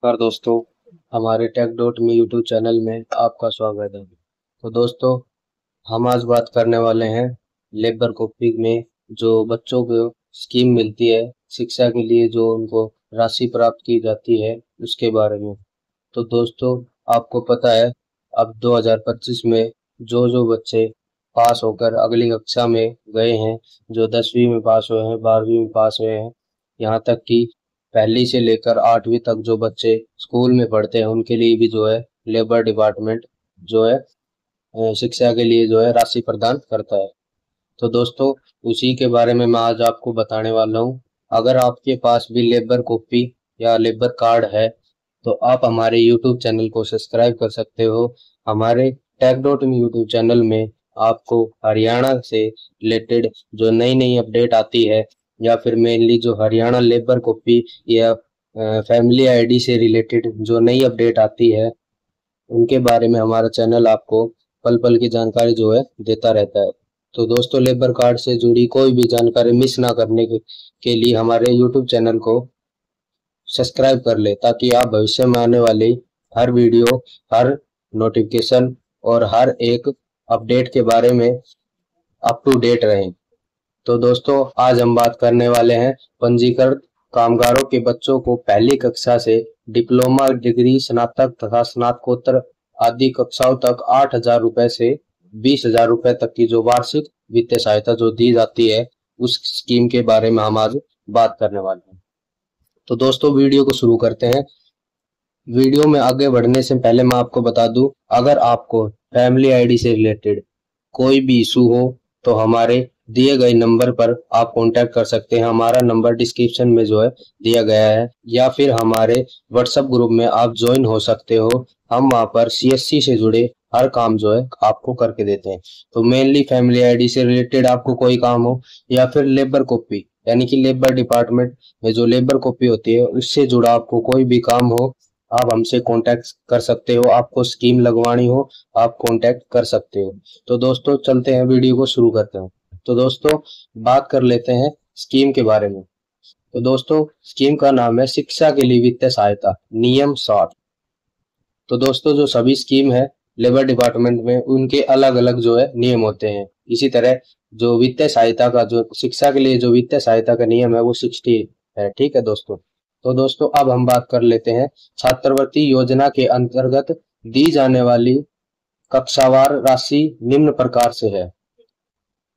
नमस्कार दोस्तों, हमारे tech dot me YouTube channel में आपका स्वागत है। तो दोस्तों, हम आज बात करने वाले हैं लेबर कॉपी में जो बच्चों को स्कीम मिलती है शिक्षा के लिए, जो उनको राशि प्राप्त की जाती है उसके बारे में। तो दोस्तों, आपको पता है अब 2025 में जो बच्चे पास होकर अगली कक्षा में गए हैं, जो 10वीं में पास हुए हैं, 12वीं में पास हुए हैं, यहाँ तक कि पहली से लेकर 8वीं तक जो बच्चे स्कूल में पढ़ते हैं, उनके लिए भी जो है लेबर डिपार्टमेंट जो है शिक्षा के लिए जो है राशि प्रदान करता है। तो दोस्तों, उसी के बारे में मैं आज आपको बताने वाला हूँ। अगर आपके पास भी लेबर कॉपी या लेबर कार्ड है तो आप हमारे यूट्यूब चैनल को सब्सक्राइब कर सकते हो। हमारे tech dot in YouTube channel में आपको हरियाणा से रिलेटेड जो नई नई अपडेट आती है, या फिर मेनली जो हरियाणा लेबर कॉपी या फैमिली आईडी से रिलेटेड जो नई अपडेट आती है, उनके बारे में हमारा चैनल आपको पल पल की जानकारी जो है देता रहता है। तो दोस्तों, लेबर कार्ड से जुड़ी कोई भी जानकारी मिस ना करने के लिए हमारे यूट्यूब चैनल को सब्सक्राइब कर ले, ताकि आप भविष्य में आने वाली हर वीडियो, हर नोटिफिकेशन और हर एक अपडेट के बारे में अप टू डेट रहें। तो दोस्तों, आज हम बात करने वाले हैं पंजीकृत कामगारों के बच्चों को पहली कक्षा से डिप्लोमा डिग्री, स्नातक तथा स्नातकोत्तर आदि कक्षाओं तक 8,000 रुपए से 20,000 रुपए तक की जो वार्षिक वित्तीय सहायता जो दी जाती है, उस स्कीम के बारे में हम आज बात करने वाले हैं। तो दोस्तों, वीडियो को शुरू करते हैं। वीडियो में आगे बढ़ने से पहले मैं आपको बता दूं, अगर आपको फैमिली आईडी से रिलेटेड कोई भी इशू हो तो हमारे दिए गए नंबर पर आप कांटेक्ट कर सकते हैं। हमारा नंबर डिस्क्रिप्शन में जो है दिया गया है, या फिर हमारे व्हाट्सएप ग्रुप में आप ज्वाइन हो सकते हो। हम वहां पर सीएससी से जुड़े हर काम जो है आपको करके देते हैं। तो मेनली फैमिली आईडी से रिलेटेड आपको कोई काम हो, या फिर लेबर कॉपी यानी कि लेबर डिपार्टमेंट में जो लेबर कॉपी होती है उससे जुड़ा आपको कोई भी काम हो, आप हमसे कांटेक्ट कर सकते हो। आपको स्कीम लगवानी हो, आप कांटेक्ट कर सकते हो। तो दोस्तों, चलते हैं, वीडियो को शुरू करते हैं। तो दोस्तों, बात कर लेते हैं स्कीम के बारे में। तो दोस्तों, स्कीम का नाम है शिक्षा के लिए वित्तीय सहायता नियम 60। तो दोस्तों, जो सभी स्कीम है लेबर डिपार्टमेंट में, उनके अलग अलग जो है नियम होते हैं। इसी तरह जो वित्तीय सहायता का, जो शिक्षा के लिए जो वित्तीय सहायता का नियम है, वो 60 है। ठीक है दोस्तों। तो दोस्तों, अब हम बात कर लेते हैं छात्रवृत्ति योजना के अंतर्गत दी जाने वाली कक्षावार राशि निम्न प्रकार से है।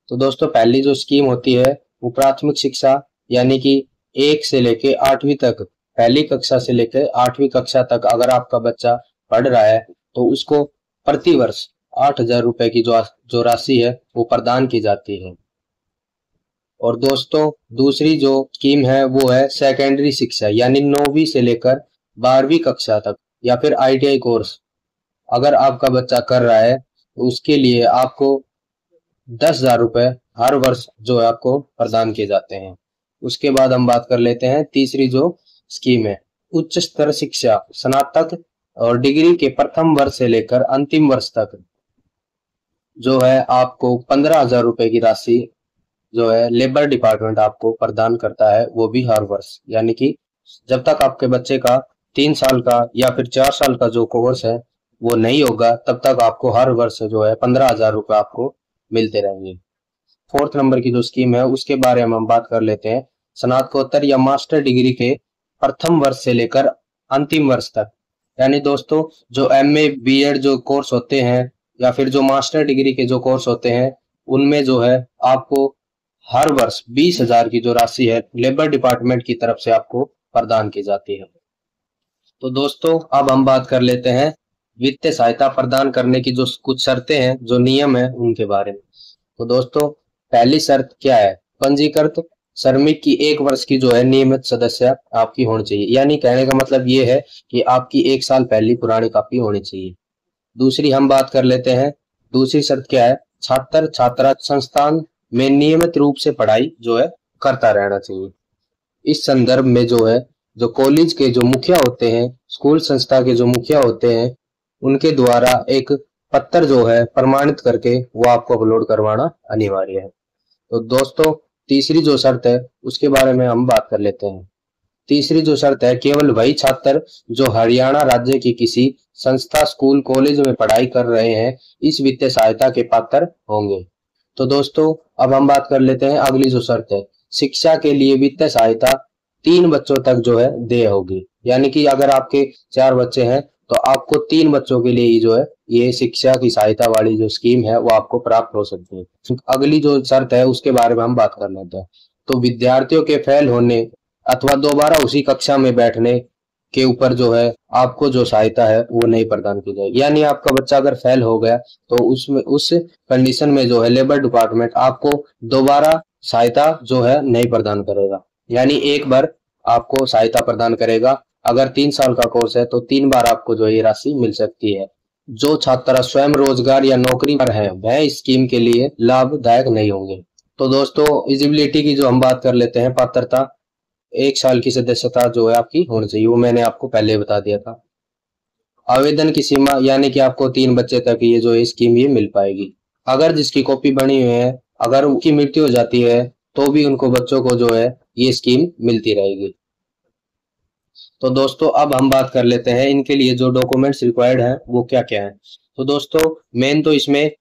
तो दोस्तों, पहली जो स्कीम होती है वो प्राथमिक शिक्षा यानी कि 1 से लेके 8वीं तक, पहली कक्षा से लेकर 8वीं कक्षा तक अगर आपका बच्चा पढ़ रहा है तो उसको प्रति वर्ष 8,000 रुपए की जो राशि है वो प्रदान की जाती है। और दोस्तों, दूसरी जो स्कीम है वो है सेकेंडरी शिक्षा यानी 9वीं से लेकर 12वीं कक्षा तक, या फिर आईटीआई कोर्स अगर आपका बच्चा कर रहा है तो उसके लिए आपको 10,000 रुपए हर वर्ष जो है आपको प्रदान किए जाते हैं। उसके बाद हम बात कर लेते हैं तीसरी जो स्कीम है, उच्च स्तर शिक्षा स्नातक और डिग्री के प्रथम वर्ष से लेकर अंतिम वर्ष तक जो है आपको 15,000 रुपए की राशि जो है लेबर डिपार्टमेंट आपको प्रदान करता है, वो भी हर वर्ष। यानी कि जब तक आपके बच्चे का 3 साल का या फिर 4 साल का जो कोर्स है वो नहीं होगा, तब तक आपको हर वर्ष जो है 15,000 रुपए आपको मिलते रहेंगे। फोर्थ नंबर की जो स्कीम है उसके बारे में हम बात कर लेते हैं, स्नातकोत्तर या मास्टर डिग्री के प्रथम वर्ष से लेकर अंतिम वर्ष तक। यानी दोस्तों, जो एमए बीएड जो कोर्स होते हैं, या फिर जो मास्टर डिग्री के जो कोर्स होते हैं, उनमें जो है आपको हर वर्ष 20,000 की जो राशि है लेबर डिपार्टमेंट की तरफ से आपको प्रदान की जाती है। तो दोस्तों, अब हम बात कर लेते हैं वित्तीय सहायता प्रदान करने की जो कुछ शर्तें हैं, जो नियम है, उनके बारे में। तो दोस्तों, पहली शर्त क्या है, पंजीकृत श्रमिक की 1 वर्ष की जो है नियमित सदस्य आपकी होनी चाहिए। यानी कहने का मतलब ये है कि आपकी 1 साल पहली पुरानी कॉपी होनी चाहिए। दूसरी हम बात कर लेते हैं, दूसरी शर्त क्या है, छात्र छात्रा संस्थान में नियमित रूप से पढ़ाई जो है करता रहना चाहिए। इस संदर्भ में जो है, जो कॉलेज के जो मुखिया होते हैं, स्कूल संस्था के जो मुखिया होते हैं, उनके द्वारा एक पत्र जो है प्रमाणित करके वो आपको अपलोड करवाना अनिवार्य है। तो दोस्तों, तीसरी जो शर्त है उसके बारे में हम बात कर लेते हैं। तीसरी जो शर्त है, केवल वही छात्र जो हरियाणा राज्य की किसी संस्था, स्कूल, कॉलेज में पढ़ाई कर रहे हैं इस वित्तीय सहायता के पात्र होंगे। तो दोस्तों अब हम बात कर लेते हैं अगली जो शर्त है, शिक्षा के लिए वित्तीय सहायता 3 बच्चों तक जो है देय होगी। यानी कि अगर आपके 4 बच्चे हैं तो आपको 3 बच्चों के लिए ही जो है ये शिक्षा की सहायता वाली जो स्कीम है वो आपको प्राप्त हो सकती है। अगली जो शर्त है उसके बारे में हम बात कर लेते हैं। तो विद्यार्थियों के फेल होने अथवा दोबारा उसी कक्षा में बैठने के ऊपर जो है आपको जो सहायता है वो नहीं प्रदान की जाएगी। यानी आपका बच्चा अगर फेल हो गया तो उसमें उस कंडीशन में जो है लेबर डिपार्टमेंट आपको दोबारा सहायता जो है नहीं प्रदान करेगा। यानी एक बार आपको सहायता प्रदान करेगा। अगर 3 साल का कोर्स है तो 3 बार आपको जो ये राशि मिल सकती है। जो छात्र स्वयं रोजगार या नौकरी पर हैं वह इस स्कीम के लिए लाभदायक नहीं होंगे। तो दोस्तों एलिजिबिलिटी की जो हम बात कर लेते हैं, पात्रता 1 साल की सदस्यता जो है आपकी होनी चाहिए, वो मैंने आपको पहले बता दिया था। आवेदन की सीमा यानी कि आपको 3 बच्चे तक ये जो है स्कीम ये मिल पाएगी। अगर जिसकी कॉपी बनी हुई है अगर उनकी मृत्यु हो जाती है तो भी उनको बच्चों को जो है ये स्कीम मिलती रहेगी। तो दोस्तों अब हम बात कर लेते हैं इनके लिए जो डॉक्यूमेंट्स रिक्वायर्ड हैं वो क्या क्या है। तो दोस्तों मेन तो इसमें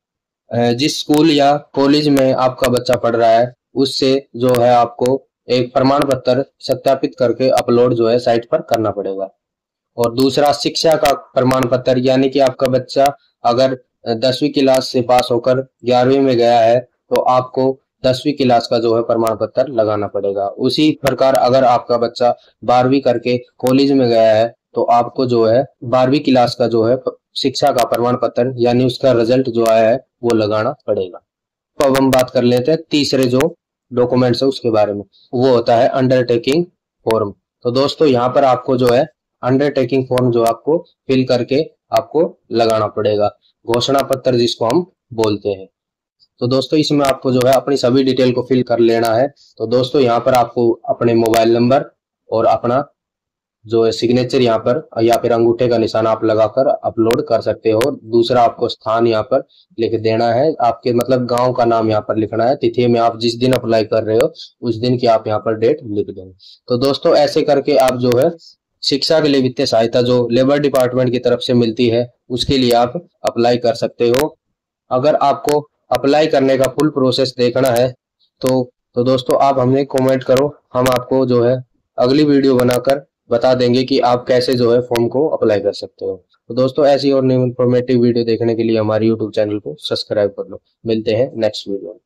जिस स्कूल या कॉलेज में आपका बच्चा पढ़ रहा है उससे जो है आपको एक प्रमाण पत्र सत्यापित करके अपलोड जो है साइट पर करना पड़ेगा। और दूसरा शिक्षा का प्रमाण पत्र, यानी कि आपका बच्चा अगर 10वीं क्लास से पास होकर 11वीं में गया है तो आपको 10वीं क्लास का जो है प्रमाण पत्र लगाना पड़ेगा। उसी प्रकार अगर आपका बच्चा 12वीं करके कॉलेज में गया है तो आपको जो है 12वीं क्लास का जो है शिक्षा का प्रमाण पत्र यानी उसका रिजल्ट जो आया है वो लगाना पड़ेगा। तो अब हम बात कर लेते हैं तीसरे जो डॉक्यूमेंट्स है उसके बारे में, वो होता है अंडरटेकिंग फॉर्म। तो दोस्तों यहाँ पर आपको जो है अंडरटेकिंग फॉर्म जो आपको फिल करके आपको लगाना पड़ेगा, घोषणा पत्र जिसको हम बोलते हैं। तो दोस्तों इसमें आपको जो है अपनी सभी डिटेल को फिल कर लेना है। तो दोस्तों यहाँ पर आपको अपने मोबाइल नंबर और अपना जो है सिग्नेचर यहाँ पर या फिर अंगूठे का निशान आप लगाकर अपलोड कर सकते हो। दूसरा आपको स्थान यहाँ पर लिख देना है, आपके मतलब गांव का नाम यहाँ पर लिखना है। तिथि में आप जिस दिन अप्लाई कर रहे हो उस दिन की आप यहाँ पर डेट लिख देंगे। तो दोस्तों ऐसे करके आप जो है शिक्षा के लिए वित्तीय सहायता जो लेबर डिपार्टमेंट की तरफ से मिलती है उसके लिए आप अप्लाई कर सकते हो। अगर आपको अप्लाई करने का फुल प्रोसेस देखना है तो दोस्तों आप हमें कमेंट करो, हम आपको जो है अगली वीडियो बनाकर बता देंगे कि आप कैसे जो है फॉर्म को अप्लाई कर सकते हो। तो दोस्तों ऐसी और न्यू इन्फॉर्मेटिव वीडियो देखने के लिए हमारे यूट्यूब चैनल को सब्सक्राइब कर लो। मिलते हैं नेक्स्ट वीडियो में।